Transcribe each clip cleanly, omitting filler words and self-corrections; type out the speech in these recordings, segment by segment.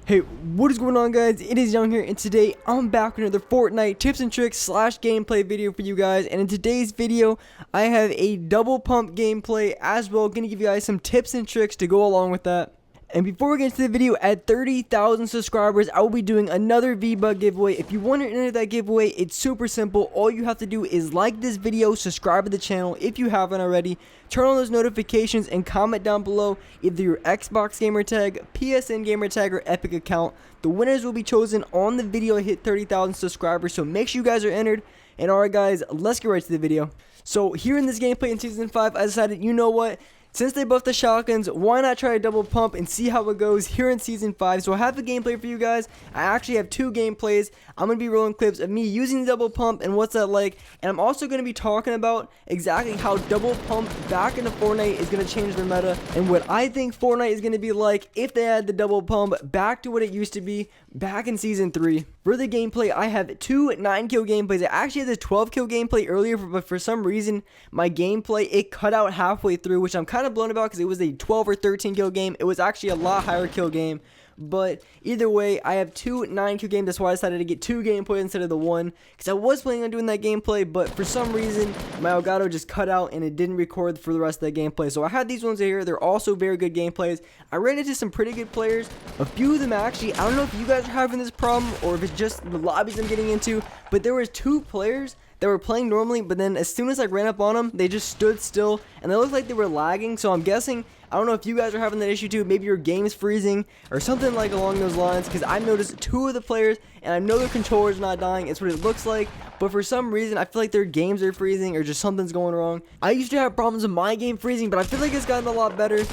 Hey, what is going on, guys? It is Young here, and today I'm back with another Fortnite tips and tricks / gameplay video for you guys. And in today's video, I have a double pump gameplay as well. Gonna give you guys some tips and tricks to go along with that. And before we get into the video, at 30,000 subscribers, I will be doing another V-Buck giveaway. If you want to enter that giveaway, it's super simple. All you have to do is like this video, subscribe to the channel if you haven't already, turn on those notifications, and comment down below either your Xbox gamertag, PSN gamertag, or Epic account. The winners will be chosen on the video to hit 30,000 subscribers, so make sure you guys are entered. And alright guys, let's get right to the video. So here in this gameplay in Season 5, I decided, you know what? Since they buffed the shotguns, why not try a double pump and see how it goes here in Season 5. So I have the gameplay for you guys. I actually have two gameplays. I'm going to be rolling clips of me using the double pump and what's that like. And I'm also going to be talking about exactly how double pump back into Fortnite is going to change the meta. And what I think Fortnite is going to be like if they add the double pump back to what it used to be back in Season 3. For the gameplay, I have two 9-kill gameplays. I actually had the 12-kill gameplay earlier, but for some reason, my gameplay, it cut out halfway through, which I'm kind of blown about because it was a 12 or 13 kill game. It was actually a lot higher kill game. But either way, I have two 9-kill games. That's why I decided to get two gameplays instead of the one, because I was planning on doing that gameplay, but for some reason my Elgato just cut out and it didn't record for the rest of that gameplay. So I had these ones here. They're also very good gameplays. I ran into some pretty good players. A few of them actually, I don't know if you guys are having this problem or if it's just the lobbies I'm getting into, but there was two players that were playing normally, but then as soon as I ran up on them, they just stood still and they looked like they were lagging. So I'm guessing, I don't know if you guys are having that issue too. Maybe your game's freezing or something like along those lines, because I noticed two of the players and I know their controller's not dying. It's what it looks like, but for some reason I feel like their games are freezing or just something's going wrong. I used to have problems with my game freezing, but I feel like it's gotten a lot better.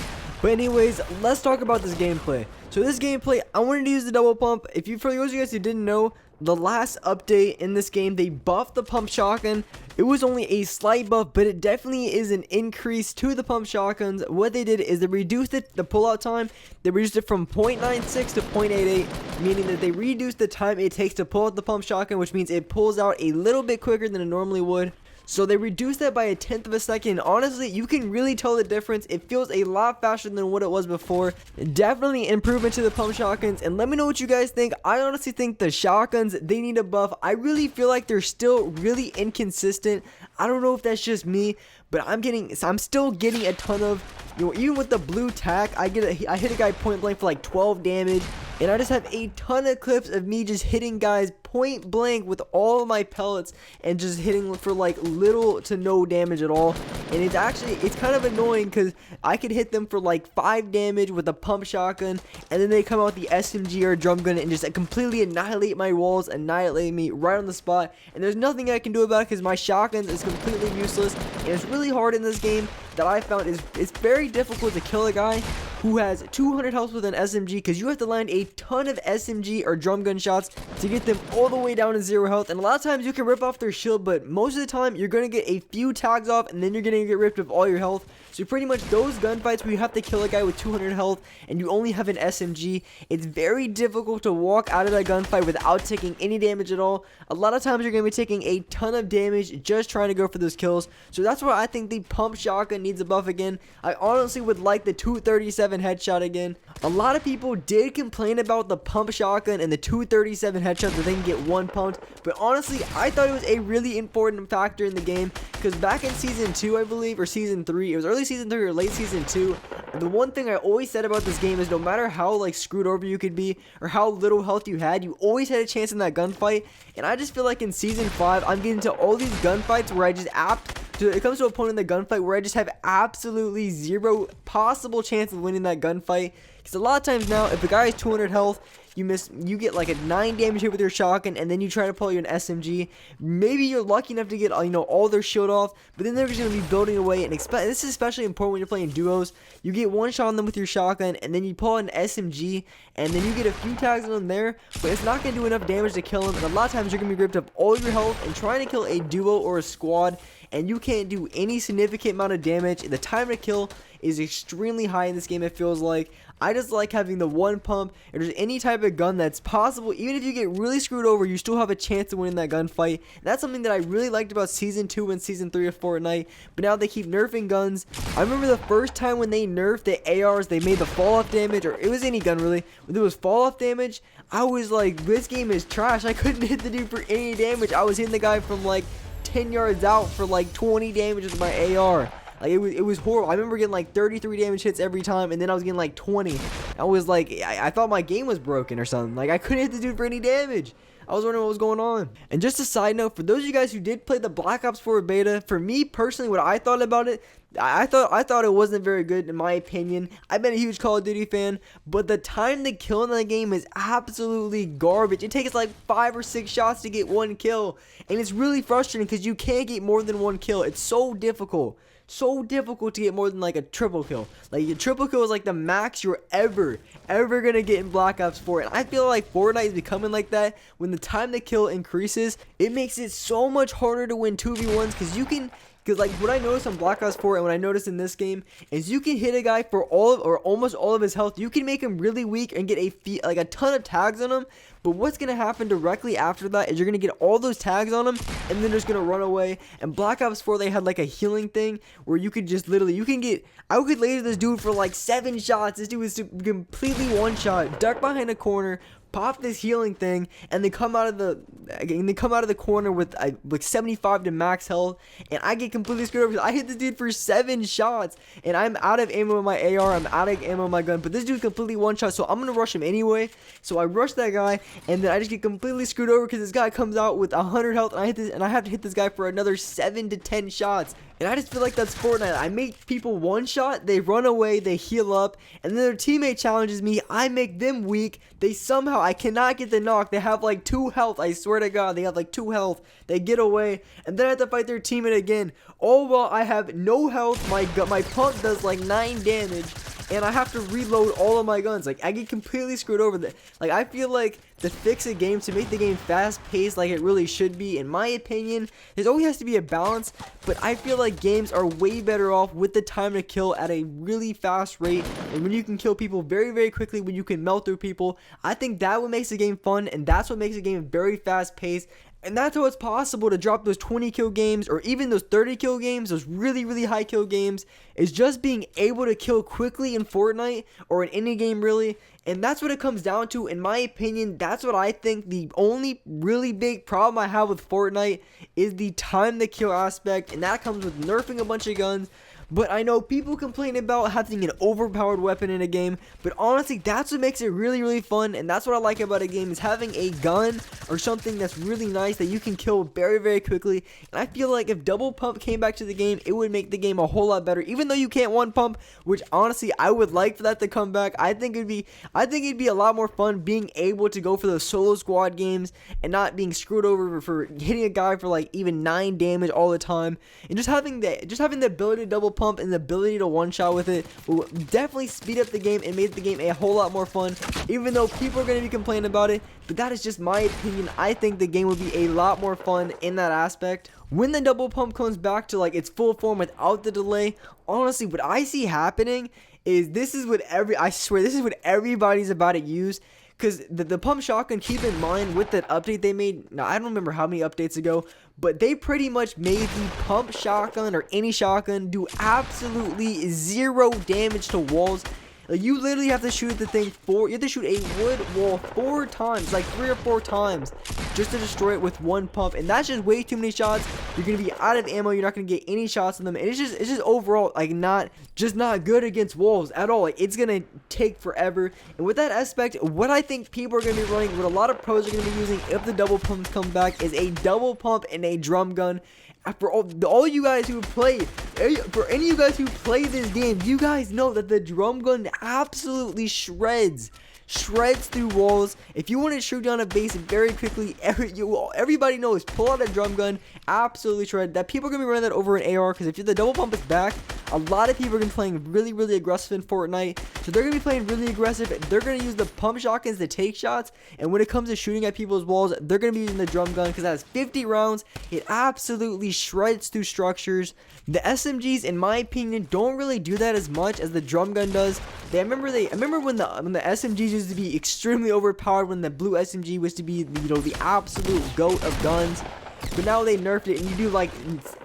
But anyways, let's talk about this gameplay. So this gameplay, I wanted to use the double pump. For those of you guys who didn't know, the last update in this game, they buffed the pump shotgun. It was only a slight buff, but it definitely is an increase to the pump shotguns. What they did is they reduced the pullout time. They reduced it from 0.96 to 0.88, meaning that they reduced the time it takes to pull out the pump shotgun, which means it pulls out a little bit quicker than it normally would. So they reduced that by 1/10 of a second. Honestly, you can really tell the difference. It feels a lot faster than what it was before. Definitely improvement to the pump shotguns. And let me know what you guys think. I honestly think the shotguns, they need a buff. I really feel like they're still really inconsistent. I don't know if that's just me, but I'm still getting a ton of, even with the blue tack, I hit a guy point blank for like 12 damage. And I just have a ton of clips of me just hitting guys point blank with all of my pellets and just hitting for like little to no damage at all. And it's kind of annoying because I could hit them for like 5 damage with a pump shotgun, and then they come out with the SMG or drum gun and just completely annihilate my walls, annihilate me right on the spot. And there's nothing I can do about it because my shotgun is completely useless. And it's really hard in this game that I found it's very difficult to kill a guy who has 200 health with an SMG, because you have to land a ton of SMG or drum gun shots to get them all the way down to 0 health. And a lot of times you can rip off their shield, but most of the time you're going to get a few tags off and then you're going to get ripped of all your health. So pretty much those gunfights where you have to kill a guy with 200 health and you only have an SMG, it's very difficult to walk out of that gunfight without taking any damage at all. A lot of times you're going to be taking a ton of damage just trying to go for those kills. So that's why I think the pump shotgun needs a buff again. I honestly would like the 237 headshot again. A lot of people did complain about the pump shotgun and the 237 headshots that they can get one pumped, but honestly I thought it was a really important factor in the game, because back in Season 2, I believe, or Season 3, it was early Season 3 or late Season 2, the one thing I always said about this game is no matter how like screwed over you could be or how little health you had, you always had a chance in that gunfight. And I just feel like in Season 5 I'm getting to all these gunfights where it comes to a point in the gunfight where I just have absolutely zero possible chance of winning that gunfight. Because a lot of times now, if a guy has 200 health, you get like a 9 damage hit with your shotgun, and then you try to pull your an SMG. Maybe you're lucky enough to get all their shield off, but then they're just going to be building away. And this is especially important when you're playing duos. You get one shot on them with your shotgun, and then you pull an SMG, and then you get a few tags on them there, but it's not going to do enough damage to kill them. And a lot of times you're going to be ripped up all your health and trying to kill a duo or a squad, and you can't do any significant amount of damage. The time to kill is extremely high in this game, it feels like. I just like having the one pump. If there's any type of gun that's possible, even if you get really screwed over, you still have a chance of winning that gunfight. And that's something that I really liked about Season 2 and Season 3 of Fortnite. But now they keep nerfing guns. I remember the first time when they nerfed the ARs, they made the fall off damage, or it was any gun really. When there was fall off damage, I was like, this game is trash. I couldn't hit the dude for any damage. I was hitting the guy from like 10 yards out for like 20 damage with my AR. Like it was horrible. I remember getting like 33 damage hits every time, and then I was getting like 20. I was like, I thought my game was broken or something. Like I couldn't hit the dude for any damage. I was wondering what was going on. And just a side note, for those of you guys who did play the Black Ops 4 beta, for me personally, what I thought about it, I thought it wasn't very good in my opinion. I've been a huge Call of Duty fan, but the time to kill in the game is absolutely garbage. It takes like 5 or 6 shots to get 1 kill, and it's really frustrating because you can't get more than 1 kill. It's so difficult. So difficult to get more than like a triple kill. Like a triple kill is like the max you're ever gonna get in Black Ops 4. And I feel like Fortnite is becoming like that. When the time to kill increases, it makes it so much harder to win 2v1s because you can. Because like what I noticed on Black Ops 4 and what I noticed in this game is you can hit a guy for all of, or almost all of his health. You can make him really weak and get like a ton of tags on him. But what's going to happen directly after that is you're going to get all those tags on him, and then they're just going to run away. And Black Ops 4, they had like a healing thing where you could just literally, I could laser this dude for like 7 shots. This dude was completely one shot, duck behind a corner, pop this healing thing, and they come out of the corner with like 75 to max health, and I get completely screwed over. I hit this dude for 7 shots, and I'm out of ammo in my AR, I'm out of ammo in my gun, but this dude's completely one shot, so I'm gonna rush him anyway. So I rush that guy, and then I just get completely screwed over because this guy comes out with 100 health, and I have to hit this guy for another 7 to 10 shots. And I just feel like that's Fortnite. I make people one shot, they run away, they heal up, and then their teammate challenges me. I make them weak. I cannot get the knock. They have like 2 health. I swear to God, they have like 2 health. They get away, and then I have to fight their teammate again. All while I have no health. My pump does like 9 damage, and I have to reload all of my guns. Like I get completely screwed over. Like I feel like to fix a game, to make the game fast paced like it really should be, in my opinion, there always has to be a balance. But I feel like games are way better off with the time to kill at a really fast rate, and when you can kill people very, very quickly, when you can melt through people. I think that what makes the game fun, and that's what makes the game very fast paced. And that's how it's possible to drop those 20 kill games, or even those 30 kill games, those really, really high kill games, is just being able to kill quickly in Fortnite, or in any game really. And that's what it comes down to, in my opinion. That's what I think the only really big problem I have with Fortnite is the time to kill aspect, and that comes with nerfing a bunch of guns. But I know people complain about having an overpowered weapon in a game, but honestly, that's what makes it really, really fun, and that's what I like about a game, is having a gun or something that's really nice that you can kill very, very quickly. And I feel like if double pump came back to the game, it would make the game a whole lot better, even though you can't one pump, which honestly, I would like for that to come back. I think it'd be a lot more fun being able to go for those solo squad games and not being screwed over for hitting a guy for like even 9 damage all the time, and just having the ability to double pump and the ability to one shot with it will definitely speed up the game and make the game a whole lot more fun, even though people are going to be complaining about it. But that is just my opinion. I think the game would be a lot more fun in that aspect when the double pump comes back to like its full form without the delay. Honestly, what I see happening is this is what everybody's about to use. Because the pump shotgun, keep in mind, with that update they made, now I don't remember how many updates ago, but they pretty much made the pump shotgun, or any shotgun, do absolutely 0 damage to walls. Like, you literally have to shoot the thing you have to shoot a wood wall 4 times, like 3 or 4 times, just to destroy it with one pump. And that's just way too many shots. You're gonna be out of ammo. You're not gonna get any shots on them. And it's just overall like not good against walls at all. Like, it's gonna take forever. And with that aspect, what I think people are gonna be running, what a lot of pros are gonna be using if the double pumps come back, is a double pump and a drum gun. For all you guys who play, for any of you guys who play this game, you guys know that the drum gun absolutely shreds through walls. If you want to shoot down a base very quickly, everybody knows, pull out a drum gun, absolutely shred. That people are gonna be running that over an AR, because if the double pump is back, A lot of people are going to be playing really aggressive in Fortnite, so they're going to be playing really aggressive. They're going to use the pump shotguns to take shots, and when it comes to shooting at people's walls, they're going to be using the drum gun because it has 50 rounds. It absolutely shreds through structures. The SMGs, in my opinion, don't really do that as much as the drum gun does. I remember when the SMGs used to be extremely overpowered, when the blue SMG was to be, the absolute goat of guns. But now they nerfed it, and you do like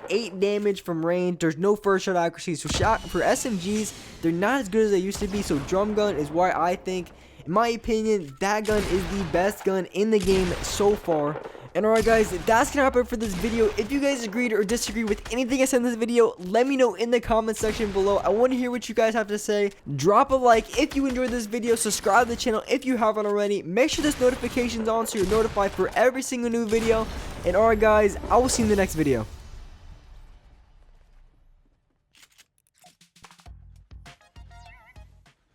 8 damage from range. There's no first shot accuracy. So for SMGs, they're not as good as they used to be. So drum gun is why I think, in my opinion, that gun is the best gun in the game so far. And alright guys, that's gonna wrap it for this video. If you guys agreed or disagree with anything I said in this video, let me know in the comment section below. I want to hear what you guys have to say. Drop a like if you enjoyed this video. Subscribe to the channel if you haven't already. Make sure this notification's on so you're notified for every single new video. And alright guys, I will see you in the next video.